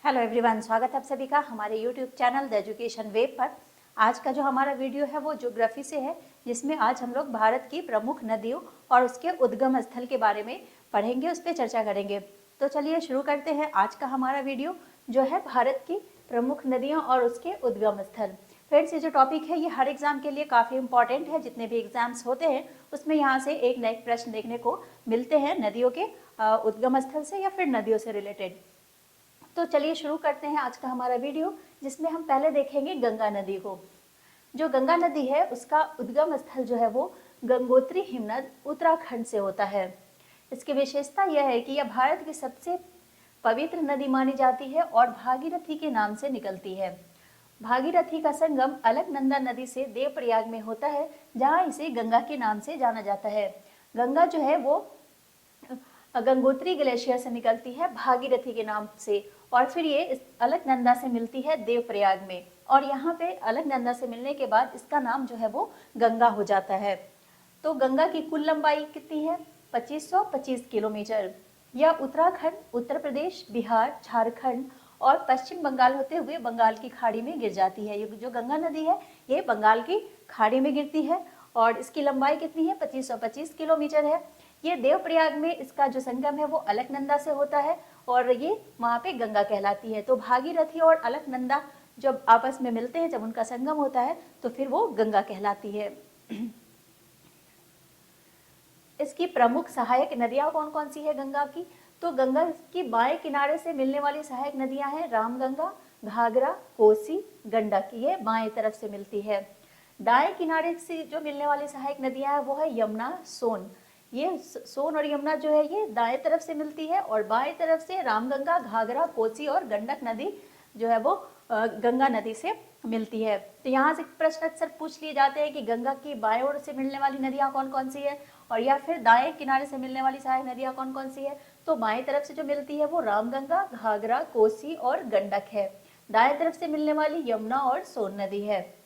Hello everyone, स्वागत है आप सभी का हमारे YouTube channel the education web पर। आज का जो हमारा वीडियो है वो ज्योग्राफी से है, जिसमें आज हम लोग भारत की प्रमुख नदियों और उसके उद्गम स्थल के बारे में पढ़ेंगे, उस पर चर्चा करेंगे। तो चलिए शुरू करते हैं आज का हमारा वीडियो, जो है भारत की प्रमुख नदियाँ और उसके उद्गम स्थल। फ्रेंड्स, ये जो टॉपिक है ये हर एग्जाम के लिए काफ़ी इंपॉर्टेंट है। जितने भी एग्जाम्स होते हैं उसमें यहाँ से एक न एक प्रश्न देखने को मिलते हैं नदियों के उद्गम स्थल से या फिर नदियों से रिलेटेड। तो चलिए शुरू करते हैं आज का हमारा वीडियो, जिसमें हम पहले देखेंगे गंगा नदी को। जो गंगा नदी है उसका उद्गम स्थल जो है वो गंगोत्री हिमनद उत्तराखंड से होता है। इसकी विशेषता यह है कि यह भारत की सबसे पवित्र नदी मानी जाती है और भागीरथी के नाम से निकलती है। भागीरथी का संगम अलकनंदा नदी से देवप्रयाग में होता है, जहाँ इसे गंगा के नाम से जाना जाता है। गंगा जो है वो गंगोत्री ग्लेशियर से निकलती है भागीरथी के नाम से, और फिर ये इस अलकनंदा से मिलती है देवप्रयाग में, और यहाँ पे अलकनंदा से मिलने के बाद इसका नाम जो है वो गंगा हो जाता है। तो गंगा की कुल लंबाई कितनी है? 2525 किलोमीटर। यह उत्तराखंड, उत्तर प्रदेश, बिहार, झारखंड और पश्चिम बंगाल होते हुए बंगाल की खाड़ी में गिर जाती है। ये जो गंगा नदी है ये बंगाल की खाड़ी में गिरती है और इसकी लंबाई कितनी है? 2525 किलोमीटर है। ये देवप्रयाग में इसका जो संगम है वो अलकनंदा से होता है और ये वहाँ पे गंगा कहलाती है। तो भागीरथी और अलकनंदा जब आपस में मिलते हैं, जब उनका संगम होता है तो फिर वो गंगा कहलाती है। इसकी प्रमुख सहायक नदियां कौन कौन सी है गंगा की? तो गंगा की बाएं किनारे से मिलने वाली सहायक नदियां हैं रामगंगा, घाघरा, कोसी, गंडक। ये बाएं तरफ से मिलती है। दाएं किनारे से जो मिलने वाली सहायक नदियां हैं वो है यमुना, सोन। ये सोन और यमुना जो है ये दाएं तरफ से मिलती है, और बाएं तरफ से रामगंगा, घाघरा, कोसी और गंडक नदी जो है वो गंगा नदी से मिलती है। तो यहाँ से प्रश्न अक्सर पूछ लिए जाते हैं कि गंगा की बाएं ओर से मिलने वाली नदियाँ कौन कौन सी है, और या फिर दाएं किनारे से मिलने वाली सहायक नदियाँ कौन कौन सी है। तो बाएं तरफ से जो मिलती है वो रामगंगा, घाघरा, कोसी और गंडक है। दाएं तरफ से मिलने वाली यमुना और सोन नदी है।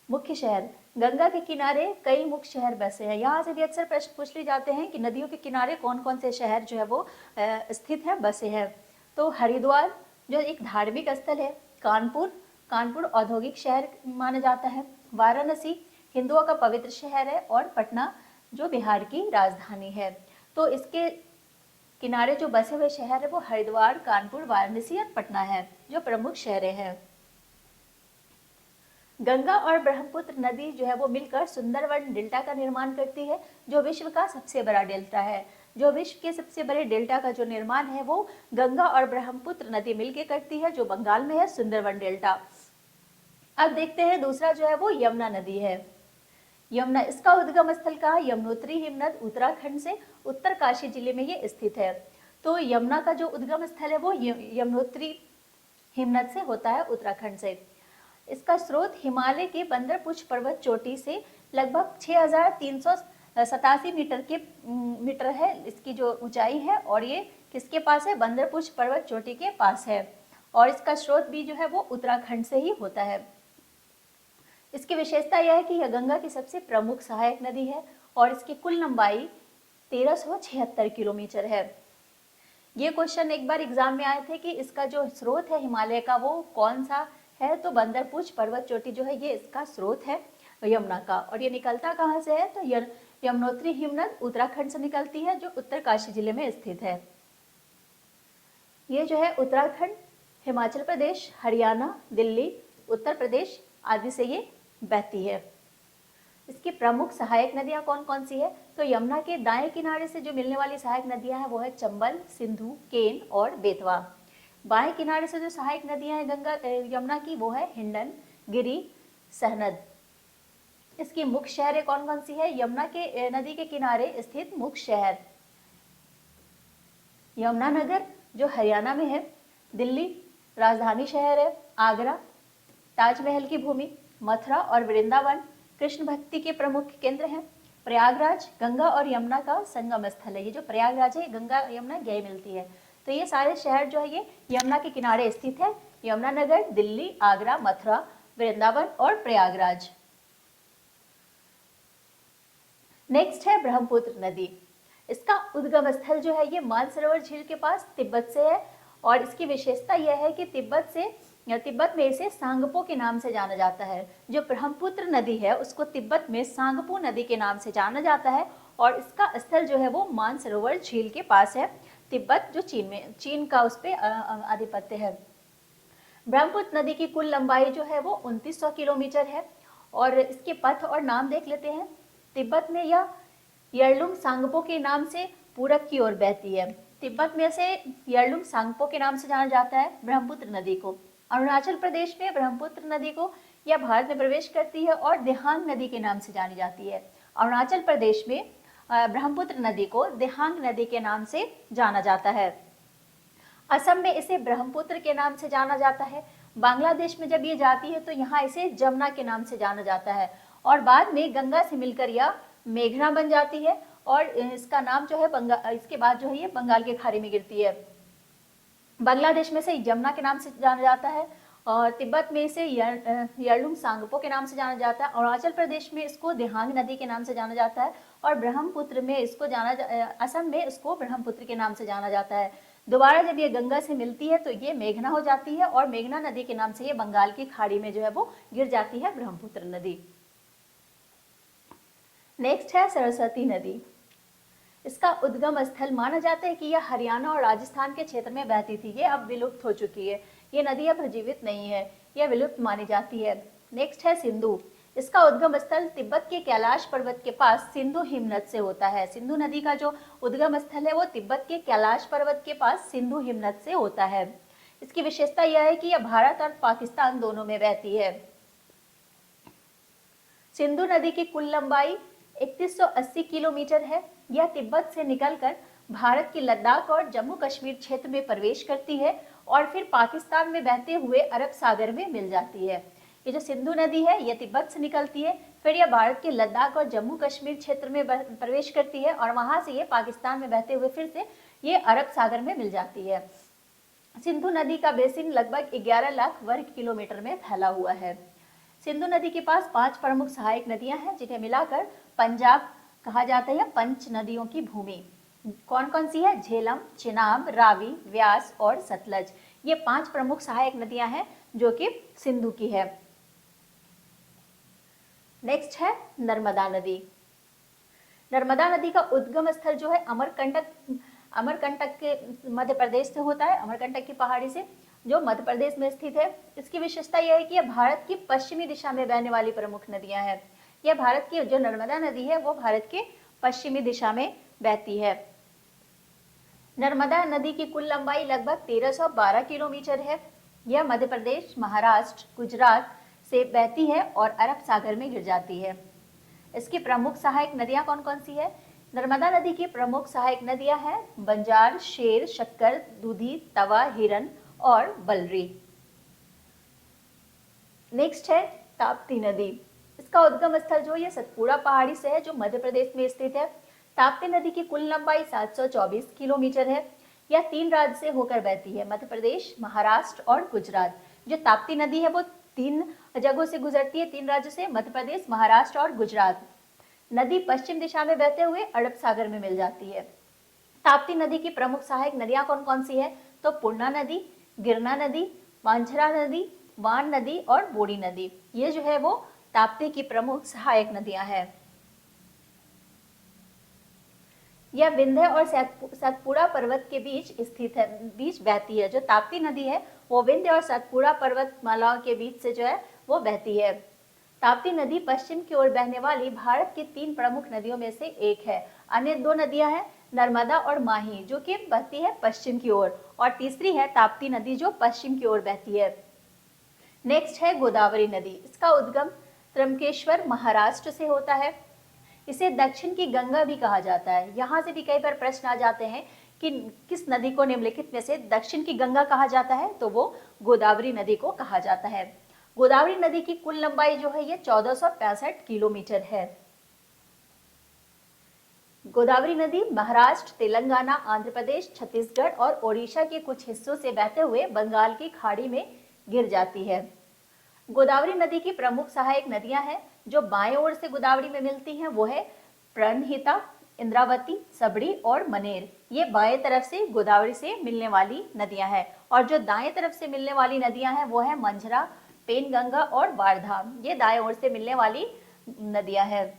मुख्य शहर, गंगा के किनारे कई मुख्य शहर बसे हैं। यहाँ से भी अक्सर प्रश्न पूछ लिए जाते हैं कि नदियों के किनारे कौन कौन से शहर जो है वो स्थित है, बसे हैं। तो हरिद्वार जो एक धार्मिक स्थल है, कानपुर, कानपुर औद्योगिक शहर माना जाता है, वाराणसी हिंदुओं का पवित्र शहर है, और पटना जो बिहार की राजधानी है। तो इसके किनारे जो बसे हुए शहर है वो हरिद्वार, कानपुर, वाराणसी और पटना है, जो प्रमुख शहरें हैं। गंगा और ब्रह्मपुत्र नदी जो है वो मिलकर सुंदरवन डेल्टा का निर्माण करती है, जो विश्व का सबसे बड़ा डेल्टा है। जो विश्व के सबसे बड़े डेल्टा का जो निर्माण है वो गंगा और ब्रह्मपुत्र नदी मिलकर करती है, जो बंगाल में है, सुंदरवन डेल्टा। अब देखते हैं दूसरा जो है वो यमुना नदी है। यमुना, इसका उद्गम स्थल कहाँ? यमुनोत्री हिमनद उत्तराखंड से उत्तरकाशी जिले में ये स्थित है। तो यमुना का जो उद्गम स्थल है वो यमुनोत्री हिमनद से होता है, उत्तराखंड से। इसका स्रोत हिमालय के बंदरपुछ पर्वत चोटी से लगभग 6387 मीटर है, इसकी जो ऊंचाई है, और ये किसके पास है? बंदरपुछ पर्वत चोटी के पास है, और इसका स्रोत भी जो है वो उत्तराखंड से ही होता है। इसकी विशेषता यह है कि यह गंगा की सबसे प्रमुख सहायक नदी है और इसकी कुल लंबाई 1376 किलोमीटर है। ये क्वेश्चन एक बार एग्जाम में आए थे कि इसका जो स्रोत है हिमालय का वो कौन सा है, तो बंदरपुछ पर्वत चोटी जो है ये इसका स्रोत है यमुना का। और ये निकलता कहाँ से है? तो यमुनोत्री हिमनद उत्तराखंड से निकलती है, जो उत्तरकाशी जिले में स्थित है। ये जो है उत्तराखंड, हिमाचल प्रदेश, हरियाणा, दिल्ली, उत्तर प्रदेश आदि से ये बहती है। इसकी प्रमुख सहायक नदियां कौन कौन सी है? तो यमुना के दाएं किनारे से जो मिलने वाली सहायक नदियां हैं वो है चंबल, सिंधु, केन और बेतवा। बाएं किनारे से जो सहायक नदियां हैं गंगा यमुना की वो है हिंडन, गिरी, सहनद। इसकी मुख्य शहरें कौन कौन सी है? यमुना के नदी के किनारे स्थित मुख्य शहर यमुनानगर जो हरियाणा में है, दिल्ली राजधानी शहर है, आगरा ताजमहल की भूमि, मथुरा और वृंदावन कृष्ण भक्ति के प्रमुख केंद्र हैं, प्रयागराज गंगा और यमुना का संगम स्थल है। ये जो प्रयागराज है गंगा यमुना यही मिलती है। तो ये सारे शहर जो है ये यमुना के किनारे स्थित है, यमुनानगर, दिल्ली, आगरा, मथुरा, वृंदावन और प्रयागराज। नेक्स्ट है ब्रह्मपुत्र नदी। इसका उद्गम स्थल जो है ये मानसरोवर झील के पास तिब्बत से है, और इसकी विशेषता यह है कि तिब्बत में इसे सांगपो के नाम से जाना जाता है। जो ब्रह्मपुत्र नदी है उसको तिब्बत में सांगपो नदी के नाम से जाना जाता है और इसका स्थल जो है वो मानसरोवर झील के पास है। तिब्बत जो चीन का उस पर आधिपत्य है। ब्रह्मपुत्र नदी की कुल लंबाई जो है वो 2900 किलोमीटर है और इसके पथ और नाम देख लेते हैं। तिब्बत में यह यरलुंग सांगपो के नाम से पूरब की ओर बहती है। तिब्बत में से यरलुंग सांगपो के नाम से जाना जाता है ब्रह्मपुत्र नदी को। अरुणाचल प्रदेश में ब्रह्मपुत्र नदी को यह भारत में प्रवेश करती है और देहांग नदी के नाम से जानी जाती है। अरुणाचल प्रदेश में ब्रह्मपुत्र नदी को देहांग नदी के नाम से जाना जाता है। असम में इसे ब्रह्मपुत्र के नाम से जाना जाता है। बांग्लादेश में जब ये जाती है तो यहाँ इसे जमुना के नाम से जाना जाता है और बाद में गंगा से मिलकर यह मेघना बन जाती है और इसका नाम जो है इसके बाद जो है ये बंगाल के खाड़ी में गिरती है। बांग्लादेश में से जमुना के नाम से जाना जाता है और तिब्बत में इसे यरलुंग सांगपो के नाम से जाना जाता है। अरुणाचल प्रदेश में इसको देहांग नदी के नाम से जाना जाता है और ब्रह्मपुत्र में इसको असम में इसको ब्रह्मपुत्र के नाम से जाना जाता है। दोबारा जब ये गंगा से मिलती है तो ये मेघना हो जाती है और मेघना नदी के नाम से ये बंगाल की खाड़ी में जो है वो गिर जाती है ब्रह्मपुत्र नदी। नेक्स्ट है सरस्वती नदी। इसका उद्गम स्थल माना जाता है कि यह हरियाणा और राजस्थान के क्षेत्र में बहती थी। ये अब विलुप्त हो चुकी है। ये नदी अब जीवित नहीं है, यह विलुप्त मानी जाती है। नेक्स्ट है सिंधु। इसका उद्गम स्थल तिब्बत के कैलाश पर्वत के पास सिंधु हिमनद से होता है। सिंधु नदी का जो उद्गम स्थल है वो तिब्बत के कैलाश पर्वत के पास सिंधु हिमनद से होता है। इसकी विशेषता यह है कि यह भारत और पाकिस्तान दोनों में बहती है। सिंधु नदी की कुल लंबाई 3180 किलोमीटर है। यह तिब्बत से निकलकर भारत की लद्दाख और जम्मू कश्मीर क्षेत्र में प्रवेश करती है और फिर पाकिस्तान में बहते हुए अरब सागर में मिल जाती है। ये जो सिंधु नदी है यह तिब्बत से निकलती है, फिर यह भारत के लद्दाख और जम्मू कश्मीर क्षेत्र में प्रवेश करती है और वहां से ये पाकिस्तान में बहते हुए फिर से ये अरब सागर में मिल जाती है। सिंधु नदी का बेसिन लगभग 11 लाख वर्ग किलोमीटर में फैला हुआ है। सिंधु नदी के पास 5 प्रमुख सहायक नदियां हैं जिन्हें मिलाकर पंजाब कहा जाता है, पंच नदियों की भूमि। कौन कौन सी है? झेलम, चिनाब, रावी, व्यास और सतलज। ये 5 प्रमुख सहायक नदियां हैं जो कि सिंधु की है। नेक्स्ट है नर्मदा नदी। नर्मदा नदी का उद्गम स्थल जो है अमरकंटक के मध्य प्रदेश से होता है, अमरकंटक की पहाड़ी से जो मध्य प्रदेश में स्थित है। इसकी विशेषता यह है कि यह भारत की पश्चिमी दिशा में बहने वाली प्रमुख नदियां हैं। यह भारत की जो नर्मदा नदी है वो भारत के पश्चिमी दिशा में बहती है। नर्मदा नदी की कुल लंबाई लगभग 1312 किलोमीटर है। यह मध्य प्रदेश, महाराष्ट्र, गुजरात से बहती है और अरब सागर में गिर जाती है। इसकी प्रमुख सहायक नदियां कौन कौन सी है? नर्मदा नदी की प्रमुख सहायक नदियां हैं बंजार, शेर, शक्कर, दूधी, तवा, हिरन और बलरी। नेक्स्ट है ताप्ती नदी। इसका उद्गम स्थल जो ये सतपुड़ा पहाड़ी से है जो मध्य प्रदेश में स्थित है। ताप्ती नदी की कुल लंबाई 724 किलोमीटर है। यह 3 राज्य से होकर बहती है, मध्य प्रदेश, महाराष्ट्र और गुजरात। जो ताप्ती नदी है वो 3 जगहों से गुजरती है, 3 राज्यों से, मध्य प्रदेश, महाराष्ट्र और गुजरात। नदी पश्चिम दिशा में बहते हुए अरब सागर में मिल जाती है। ताप्ती नदी की प्रमुख सहायक नदियां कौन कौन सी है? तो पूर्णा नदी, गिरना नदी, मांझरा नदी, वान नदी और बोड़ी नदी। ये जो है वो ताप्ती की प्रमुख सहायक नदियां हैं। यह विंध्य और सतपुड़ा पर्वत के बीच बहती है। जो ताप्ती नदी है वो विंध्य और सतपुड़ा पर्वतमालाओं के बीच से जो है वो बहती है। ताप्ती नदी पश्चिम की ओर बहने वाली भारत की 3 प्रमुख नदियों में से एक है। अन्य 2 नदियां हैं नर्मदा और माही जो कि बहती है पश्चिम की ओर, और तीसरी है ताप्ती नदी जो पश्चिम की ओर बहती है। नेक्स्ट है गोदावरी नदी। इसका उद्गम त्र्यंबकेश्वर, महाराष्ट्र से होता है। इसे दक्षिण की गंगा भी कहा जाता है। यहाँ से भी कई बार प्रश्न आ जाते हैं कि किस नदी को निम्नलिखित में से दक्षिण की गंगा कहा जाता है, तो वो गोदावरी नदी को कहा जाता है। गोदावरी नदी की कुल लंबाई जो है ये 1465 किलोमीटर है। गोदावरी नदी महाराष्ट्र, तेलंगाना, आंध्र प्रदेश, छत्तीसगढ़ और ओडिशा के कुछ हिस्सों से बहते हुए बंगाल की खाड़ी में गिर जाती है। गोदावरी नदी की प्रमुख सहायक नदियां हैं जो बाएं ओर से गोदावरी में मिलती हैं, वो है प्रणहिता, इंद्रावती, सबड़ी और मनेर, ये बाएं तरफ से गोदावरी से मिलने वाली नदियां हैं। और जो दाएं तरफ से मिलने वाली नदियां हैं वो है मंझरा, पेनगंगा और वारधा, ये दाएं ओर से मिलने वाली नदियां हैं।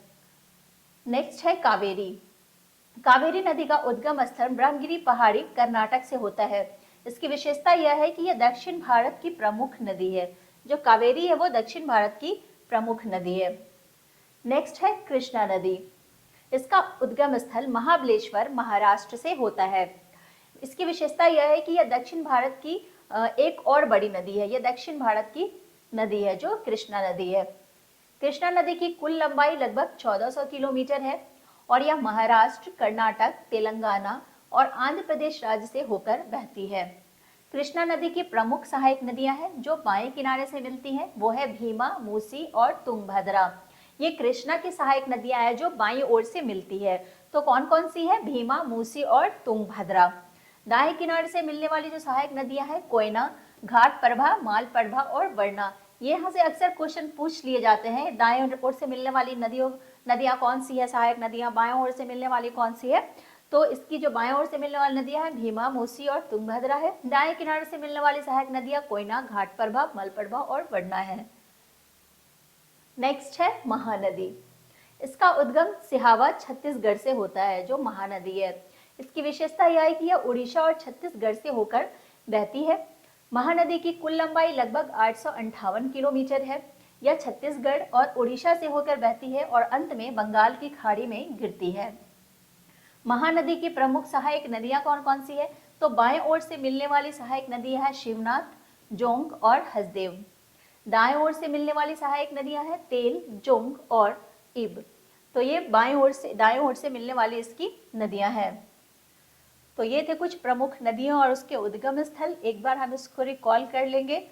नेक्स्ट है कावेरी। कावेरी नदी का उद्गम स्थल ब्रह्मगिरी पहाड़ी कर्नाटक से होता है। इसकी विशेषता यह है कि यह दक्षिण भारत की प्रमुख नदी है। जो कावेरी है वो दक्षिण भारत की प्रमुख नदी है। नेक्स्ट है कृष्णा नदी। इसका उद्गम स्थल महाबलेश्वर महाराष्ट्र से होता है। इसकी विशेषता यह है कि यह दक्षिण भारत की एक और बड़ी नदी है। यह दक्षिण भारत की नदी है जो कृष्णा नदी है। कृष्णा नदी की कुल लंबाई लगभग 1400 किलोमीटर है और यह महाराष्ट्र, कर्नाटक, तेलंगाना और आंध्र प्रदेश राज्य से होकर बहती है। कृष्णा नदी की प्रमुख सहायक नदियां हैं जो बाएं किनारे से मिलती हैं, वो है भीमा, मूसी और तुंगभद्रा। ये कृष्णा की सहायक नदियां हैं जो बाईं ओर से मिलती है। तो कौन कौन सी है? भीमा, मूसी और तुंगभद्रा। दाएं किनारे से मिलने वाली जो सहायक नदियां हैं, कोयना, घाटप्रभा, मालप्रभा और वरना। ये यहाँ से अक्सर क्वेश्चन पूछ लिए जाते हैं। दाएं ओर से मिलने वाली नदियां कौन सी है, सहायक नदियां, बाएं ओर से मिलने वाली कौन सी है? तो इसकी जो बाएं ओर से मिलने वाली नदियां हैं भीमा, मूसी और तुंगभद्रा है। दाएं किनारे से मिलने वाली सहायक नदियां कोयना, घाटप्रभा, मलप्रभा और वरना है। नेक्स्ट है महानदी। इसका उद्गम सिहावा छत्तीसगढ़ से होता है, जो महानदी है। इसकी विशेषता यह है कि यह उड़ीसा और छत्तीसगढ़ से होकर बहती है। महानदी की कुल लंबाई लगभग 858 किलोमीटर है। यह छत्तीसगढ़ और उड़ीसा से होकर बहती है और अंत में बंगाल की खाड़ी में गिरती है। महानदी की प्रमुख सहायक नदियां कौन कौन सी है? तो बाएं ओर से मिलने वाली सहायक नदियां हैं शिवनाथ, जोंग और हसदेव। दाएं ओर से मिलने वाली सहायक नदियां हैं तेल, जोंग और इब। तो ये दाएं ओर से मिलने वाली इसकी नदियां हैं। तो ये थे कुछ प्रमुख नदियां और उसके उद्गम स्थल। एक बार हम इसको रिकॉल कर लेंगे।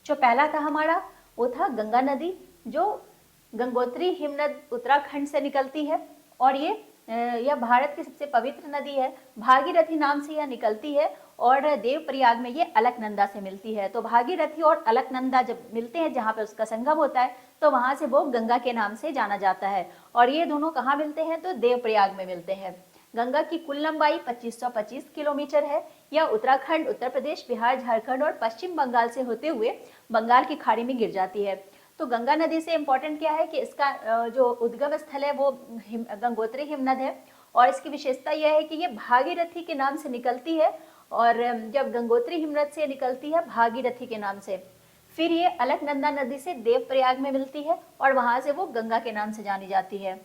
जो पहला था हमारा वो था गंगा नदी, जो गंगोत्री हिमनद उत्तराखंड से निकलती है और यह भारत की सबसे पवित्र नदी है। भागीरथी नाम से यह निकलती है और देवप्रयाग में ये अलकनंदा से मिलती है। तो भागीरथी और अलकनंदा जब मिलते हैं, जहाँ पे उसका संगम होता है, तो वहां से वो गंगा के नाम से जाना जाता है। और ये दोनों कहाँ मिलते हैं? तो देवप्रयाग में मिलते हैं। गंगा की कुल लंबाई 2525 किलोमीटर है। यह उत्तराखंड, उत्तर प्रदेश, बिहार, झारखंड और पश्चिम बंगाल से होते हुए बंगाल की खाड़ी में गिर जाती है। तो गंगा नदी से इम्पोर्टेंट क्या है कि इसका जो उद्गम स्थल है वो गंगोत्री हिमनद है और इसकी विशेषता यह है कि ये भागीरथी के नाम से निकलती है और जब गंगोत्री हिमनद से निकलती है भागीरथी के नाम से, फिर ये अलकनंदा नदी से देवप्रयाग में मिलती है और वहां से वो गंगा के नाम से जानी जाती है।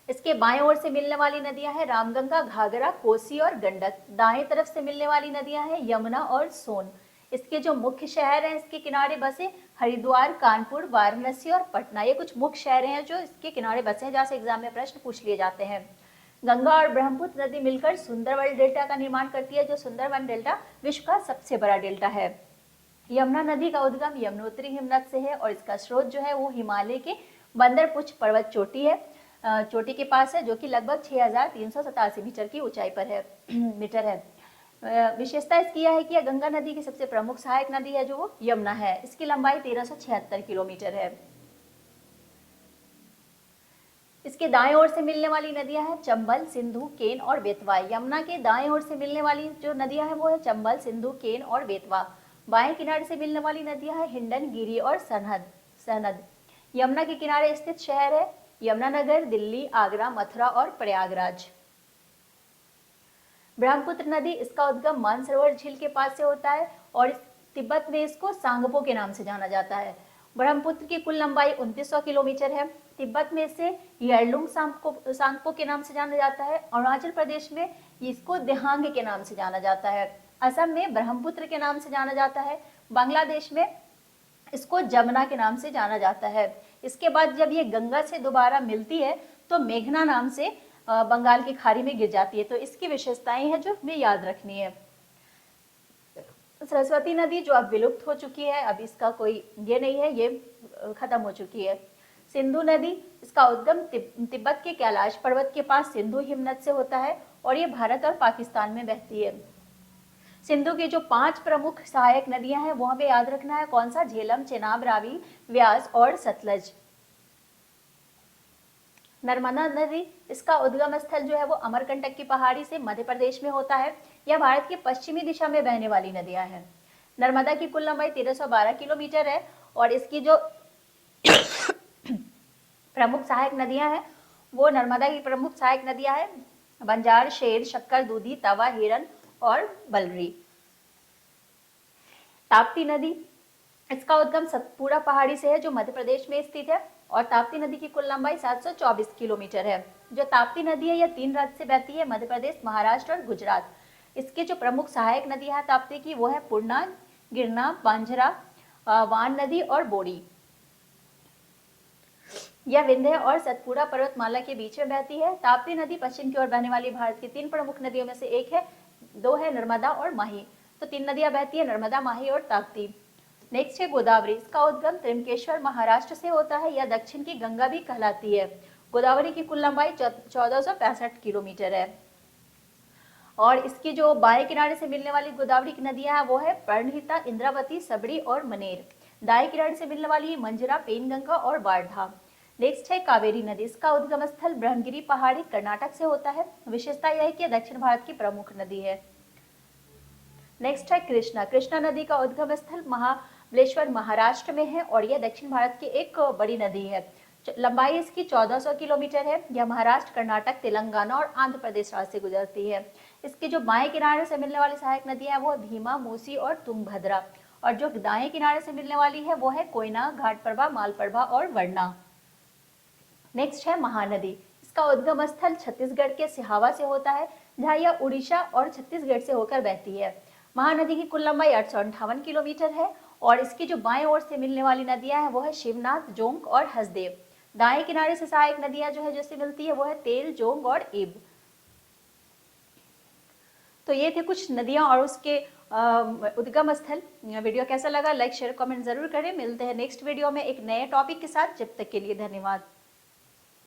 इसके बाएं ओर से मिलने वाली नदियां हैं रामगंगा, घाघरा, कोसी और गंडक। दाएं तरफ से मिलने वाली नदियां हैं यमुना और सोन। इसके जो मुख्य शहर हैं इसके किनारे बसे हरिद्वार, कानपुर, वाराणसी और पटना। ये कुछ मुख्य शहर हैं जो इसके किनारे बसे हैं, जहाँ से एग्जाम में प्रश्न पूछ लिए जाते हैं। गंगा और ब्रह्मपुत्र नदी मिलकर सुंदरवन डेल्टा का निर्माण करती है, जो सुंदरवन डेल्टा विश्व का सबसे बड़ा डेल्टा है। यमुना नदी का उद्गम यमुनोत्री हिमनद से है और इसका स्रोत जो है वो हिमालय के बंदरपुछ पर्वत चोटी के पास है, जो कि लगभग 6387 मीटर की ऊंचाई पर है मीटर है। विशेषता इसकी यह है कि यह गंगा नदी की सबसे प्रमुख सहायक नदी है, जो वो यमुना है। इसकी लंबाई 1376 किलोमीटर है। इसके दाएं ओर से मिलने वाली नदियां हैं चंबल, सिंधु, केन और बेतवा। यमुना के दाएं ओर से मिलने वाली जो नदियां हैं वो है चंबल, सिंधु, केन और बेतवा। बाएं किनारे से मिलने वाली नदियां हैं हिंडन, गिरी और सहनद। यमुना के किनारे स्थित शहर है यमुनानगर, दिल्ली, आगरा, मथुरा और प्रयागराज। ब्रह्मपुत्र नदी, इसका उद्गम मानसरोवर झील के पास से होता है और तिब्बत में इसको सांगपो के नाम से जाना जाता है। ब्रह्मपुत्र की कुल लंबाई 2900 किलोमीटर है। तिब्बत में इसे यरलुंग सांगपो के नाम से जाना जाता है। अरुणाचल प्रदेश में इसको देहांग के नाम से जाना जाता है। असम में ब्रह्मपुत्र के नाम से जाना जाता है। बांग्लादेश में इसको जमुना के नाम से जाना जाता है। इसके बाद जब ये गंगा से दोबारा मिलती है तो मेघना नाम से बंगाल की खाड़ी में गिर जाती है। तो इसकी विशेषताएं हैं जो हमें याद रखनी है। सरस्वती नदी जो अब विलुप्त हो चुकी है, अब इसका कोई ये नहीं है, ये खत्म हो चुकी है। सिंधु नदी, इसका उद्गम तिब्बत के कैलाश पर्वत के पास सिंधु हिमनद से होता है और ये भारत और पाकिस्तान में बहती है। सिंधु की जो 5 प्रमुख सहायक नदियां हैं वो हमें याद रखना है। कौन सा? झेलम, चेनाब, रावी, व्यास और सतलज। नर्मदा नदी, इसका उद्गम स्थल जो है वो अमरकंटक की पहाड़ी से मध्य प्रदेश में होता है। यह भारत की पश्चिमी दिशा में बहने वाली नदियां हैं। नर्मदा की कुल लंबाई 1312 किलोमीटर है और इसकी जो प्रमुख सहायक नदियां हैं वो नर्मदा की प्रमुख सहायक नदियां हैं बंजार, शेर, शक्कर, दूधी, तवा, हिरन और बलरी। ताप्ती नदी, इसका उद्गम सतपुड़ा पहाड़ी से है जो मध्य प्रदेश में स्थित है और ताप्ती नदी की कुल लंबाई 724 किलोमीटर है। जो ताप्ती नदी है यह 3 राज्य से बहती है, मध्य प्रदेश, महाराष्ट्र और गुजरात। इसके जो प्रमुख सहायक नदियां हैं ताप्ती की वो है पूर्णा, गिरना, पांझरा, वान नदी और बोरी। यह विंध्य और सतपुड़ा पर्वतमाला के बीच में बहती है। ताप्ती नदी पश्चिम की ओर बहने वाली भारत की 3 प्रमुख नदियों में से एक है, 2 है नर्मदा और माही। तो 3 नदियां बहती है, नर्मदा, माही और ताप्ती। नेक्स्ट है गोदावरी, इसका उद्गम त्रिमकेश्वर महाराष्ट्र से होता है। यह दक्षिण की गंगा भी कहलाती है। गोदावरी की कुल लंबाई 1465 किलोमीटर है और इसकी जो बाएं किनारे से मिलने वाली गोदावरी की नदियां हैं वो है प्रणहिता, इंद्रावती, सबरी और मनेर। दाएं किनारे से मिलने वाली मंजरा, पेनगंगा और वारधा। नेक्स्ट है कावेरी नदी, इसका उद्गम स्थल ब्रह्मगिरी पहाड़ी कर्नाटक से होता है। विशेषता यह है कि दक्षिण भारत की प्रमुख नदी है। नेक्स्ट है कृष्णा, कृष्णा नदी का उद्गम स्थल महाबलेश्वर महाराष्ट्र में है और यह दक्षिण भारत की एक बड़ी नदी है। लंबाई इसकी 1400 किलोमीटर है। यह महाराष्ट्र, कर्नाटक, तेलंगाना और आंध्र प्रदेश राज्य से गुजरती है। इसके जो बाएं किनारे से मिलने वाली सहायक नदियां हैं वो है भीमा, मूसी और तुंगभद्रा और जो दाएं किनारे से मिलने वाली है वो है कोयना, घाटप्रभा, मालप्रभा और वरना। नेक्स्ट है महानदी, इसका उद्गम स्थल छत्तीसगढ़ के सिहावा से होता है जहाँ यह उड़ीसा और छत्तीसगढ़ से होकर बहती है। महानदी की कुल लंबाई 858 किलोमीटर है और इसकी जो बाएं ओर से मिलने वाली नदियां हैं वो है शिवनाथ, जोंक और हसदेव। दाएं किनारे से सहायक नदियां जो है जैसे मिलती है वो है तेल, जोंग और इब। तो ये थे कुछ नदियां और उसके उद्गम स्थल। वीडियो कैसा लगा लाइक शेयर कमेंट जरूर करें। मिलते हैं नेक्स्ट वीडियो में एक नए टॉपिक के साथ। जब तक के लिए धन्यवाद।